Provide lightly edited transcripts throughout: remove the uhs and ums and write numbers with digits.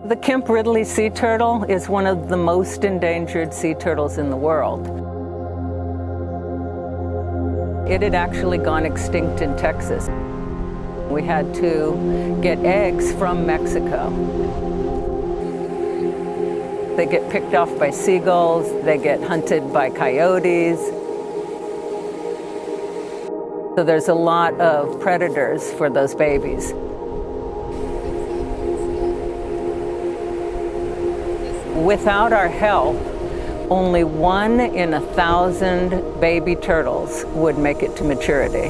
The Kemp ridley sea turtle is one of the most endangered sea turtles in the world. It had actually gone extinct in Texas. We had to get eggs from Mexico. They get picked off by seagulls, they get hunted by coyotes. So there's a lot of predators for those babies. Without our help, only 1 in 1,000 baby turtles would make it to maturity.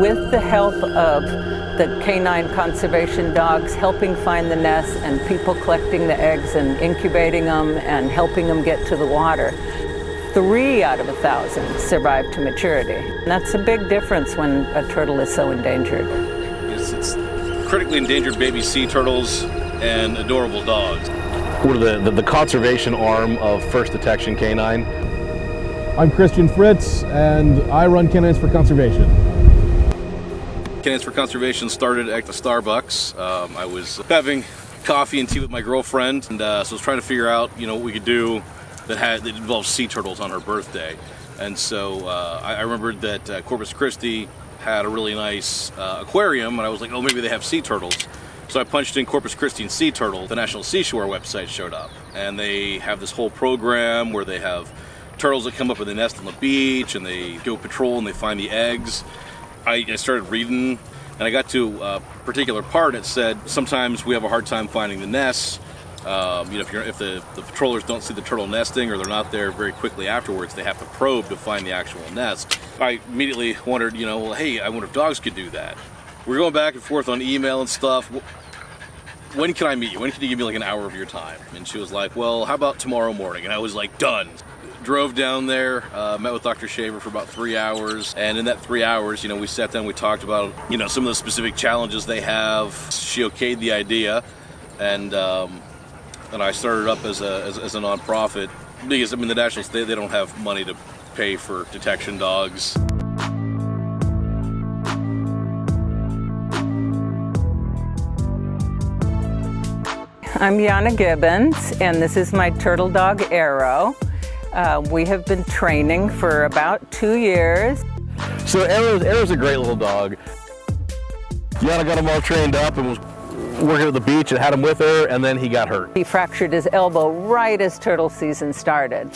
With the help of the canine conservation dogs helping find the nests and people collecting the eggs and incubating them and helping them get to the water, 3 out of 1,000 survive to maturity. And that's a big difference when a turtle is so endangered. It's critically endangered baby sea turtles and adorable dogs. We're the conservation arm of First Detection Canine. I'm Christian Fritz, and I run Canines for Conservation. Canines for Conservation started at the Starbucks. I was having coffee and tea with my girlfriend, and so I was trying to figure out, what we could do that involved sea turtles on her birthday. And so I remembered that Corpus Christi had a really nice aquarium, and I was like, oh, maybe they have sea turtles. So I punched in Corpus Christi and sea turtle. The National Seashore website showed up, and they have this whole program where they have turtles that come up with a nest on the beach, and they go patrol and they find the eggs. I started reading, and I got to a particular part. It said sometimes we have a hard time finding the nests. If the patrollers don't see the turtle nesting, or they're not there very quickly afterwards, they have to probe to find the actual nest. I immediately wondered, well, hey, I wonder if dogs could do that. We're going back and forth on email and stuff. When can I meet you? When can you give me like an hour of your time? And she was like, well, how about tomorrow morning? And I was like, done. Drove down there, met with Dr. Shaver for about 3 hours. And in that 3 hours, we sat down, we talked about, some of the specific challenges they have. She okayed the idea. And I started up as a nonprofit because, the Nationals, they don't have money to pay for detection dogs. I'm Yana Gibbons, and this is my turtle dog, Arrow. We have been training for about 2 years. So Arrow's a great little dog. Yana got him all trained up and was working at the beach and had him with her, and then he got hurt. He fractured his elbow right as turtle season started.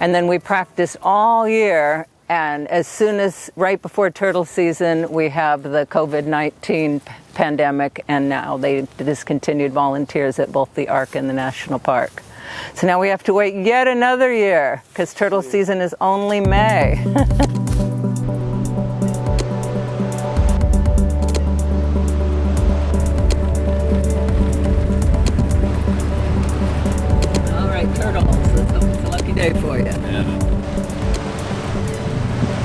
And then we practiced all year, and as soon as, right before turtle season, we have the COVID-19 pandemic, and now they discontinued volunteers at both the Ark and the National Park. So now we have to wait yet another year, because turtle season is only May. All right, turtles, it's a lucky day for you. Yeah.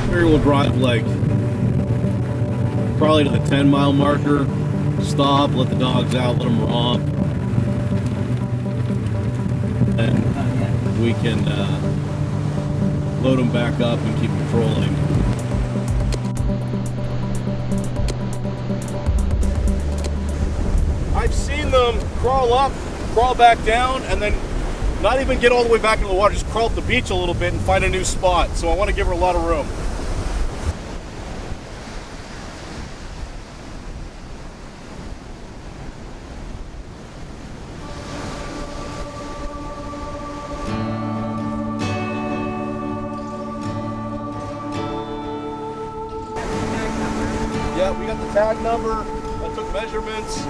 We will drive probably to the 10-mile marker, stop, let the dogs out, let them romp, and we can load them back up and keep patrolling. I've seen them crawl up, crawl back down, and then not even get all the way back into the water, just crawl up the beach a little bit and find a new spot. So I want to give her a lot of room. Yeah, we got the tag number. I took measurements.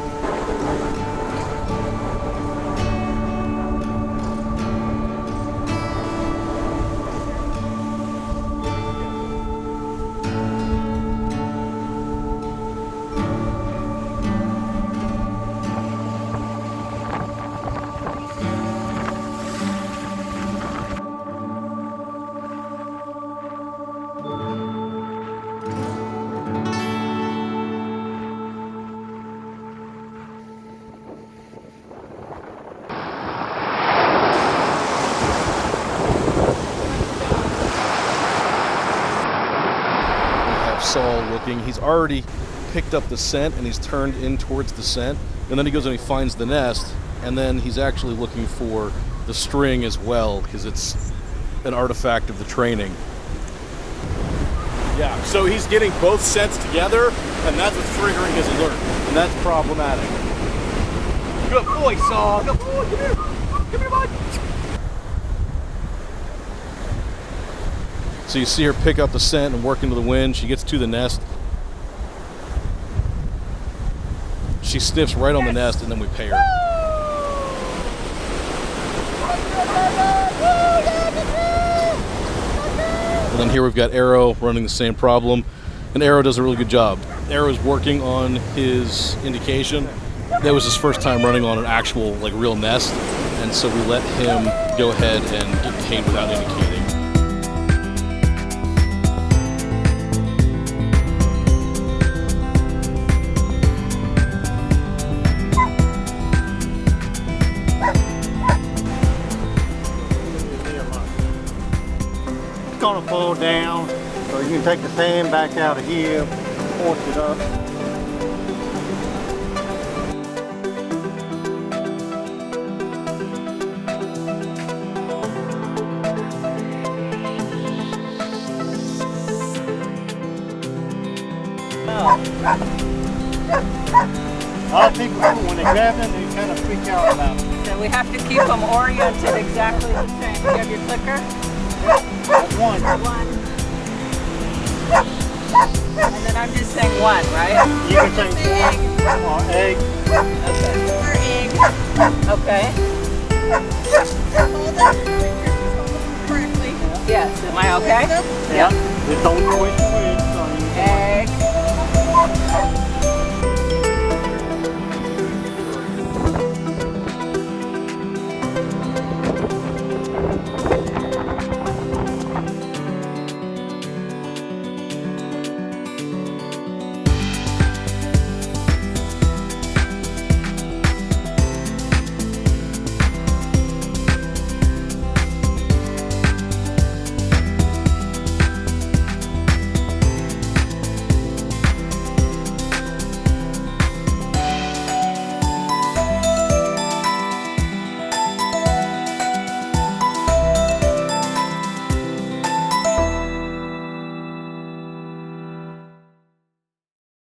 Saul looking. He's already picked up the scent and he's turned in towards the scent. and then he goes and he finds the nest, and then he's actually looking for the string as well, because it's an artifact of the training. Yeah, so he's getting both sets together, and that's what's triggering his alert, and that's problematic. Good boy, Saw. Good boy, come here. Come here, bud. So you see her pick up the scent and work into the wind. She gets to the nest. She sniffs right on the nest, and then we pay her. And then here we've got Arrow running the same problem, and Arrow does a really good job. Arrow's working on his indication. That was his first time running on an actual, like, real nest, and so we let him go ahead and get paid without indicating. It's gonna fall down, so you can take the sand back out of here, force it up. A lot of people, when they grab them, they kind of freak out about it. So we have to keep them oriented exactly the same. You have your clicker? One. One. And then I'm just saying one, right? You can say one or egg. Okay. Or egg. Okay. Hold it. Correctly. Yes. Am I okay? Yeah. It's on point.